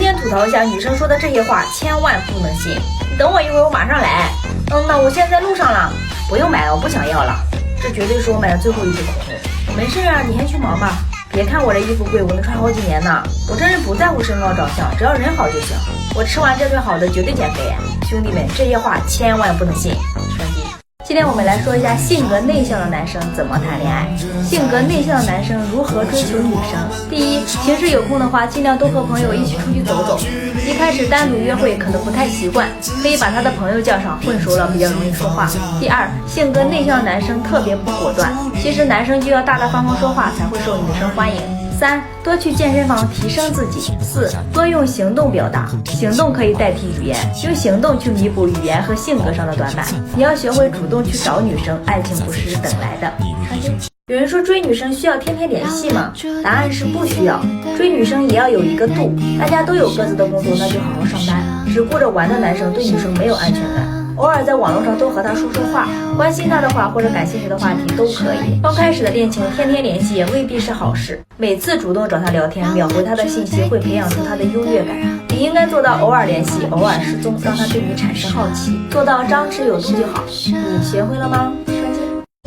边吐槽一下女生说的这些话，千万不能信。你等我一会儿，我马上来。那我现在在路上了，不用买了，我不想要了。这绝对是我买的最后一支口红。没事啊，你先去忙吧。别看我这衣服贵，我能穿好几年呢。我这人不在乎身高长相，只要人好就行。我吃完这顿好的绝对减肥。兄弟们，这些话千万不能信。双击。今天我们来说一下性格内向的男生怎么谈恋爱。性格内向的男生如何追求女生？第一，平时有空的话，尽量多和朋友一起出去走走。一开始单独约会可能不太习惯，可以把他的朋友叫上，混熟了比较容易说话。第二，性格内向的男生特别不果断，其实男生就要大大方方说话才会受女生欢迎。3. 多去健身房提升自己。4. 多用行动表达，行动可以代替语言，用行动去弥补语言和性格上的短板。你要学会主动去找女生，爱情不是等来的。有人说追女生需要天天联系吗？答案是不需要。追女生也要有一个度，大家都有各自的工作，那就好好上班。只顾着玩的男生对女生没有安全感。偶尔在网络上多和他说说话，关心他的话或者感兴趣的话题都可以。刚开始的恋情天天联系也未必是好事，每次主动找他聊天，秒回他的信息，会培养出他的优越感。你应该做到偶尔联系，偶尔失踪，让他对你产生好奇，做到张弛有度就好。你学会了吗？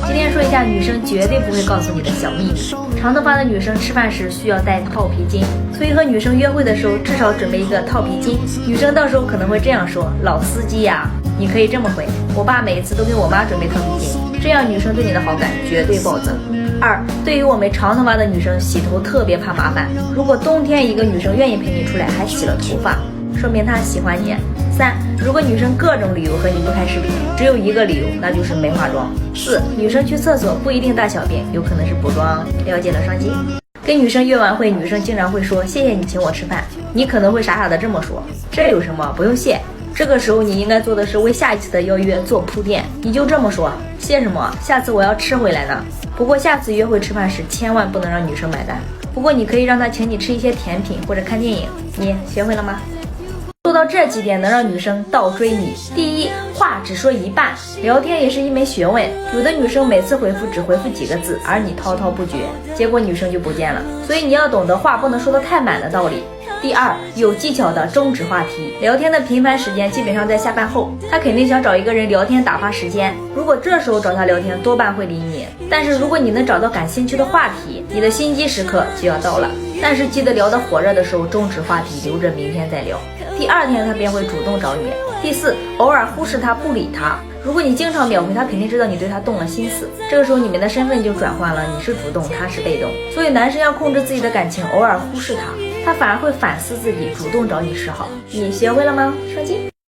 今天说一下女生绝对不会告诉你的小秘密。长头发的女生吃饭时需要带套皮筋，所以和女生约会的时候至少准备一个套皮筋。女生到时候可能会这样说：老司机呀。你可以这么回：我爸每次都给我妈准备套皮筋，这样女生对你的好感绝对暴增。2. 对于我们长头发的女生，洗头特别怕麻烦。如果冬天一个女生愿意陪你出来还洗了头发，说明她喜欢你。3. 如果女生各种理由和你不开视频，只有一个理由，那就是没化妆。4. 女生去厕所不一定大小便，有可能是补妆。了解了双击。跟女生约完会，女生经常会说谢谢你请我吃饭，你可能会傻傻的这么说，这有什么，不用谢。这个时候你应该做的是为下一次的邀约做铺垫，你就这么说：谢什么？下次我要吃回来呢。不过下次约会吃饭时千万不能让女生买单。不过你可以让她请你吃一些甜品或者看电影。你学会了吗？做到这几点能让女生倒追你。第一，话只说一半，聊天也是一门学问。有的女生每次回复只回复几个字，而你滔滔不绝，结果女生就不见了。所以你要懂得话不能说得太满的道理。第二，有技巧的终止话题。聊天的频繁时间基本上在下班后，他肯定想找一个人聊天打发时间。如果这时候找他聊天，多半会理你。但是如果你能找到感兴趣的话题，你的心机时刻就要到了。但是记得聊得火热的时候终止话题，留着明天再聊。第二天他便会主动找你。第4，偶尔忽视他不理他。如果你经常秒回，他肯定知道你对他动了心思，这个时候你们的身份就转换了，你是主动，他是被动。所以男生要控制自己的感情，偶尔忽视他，他反而会反思自己，主动找你示好。你学会了吗？双击。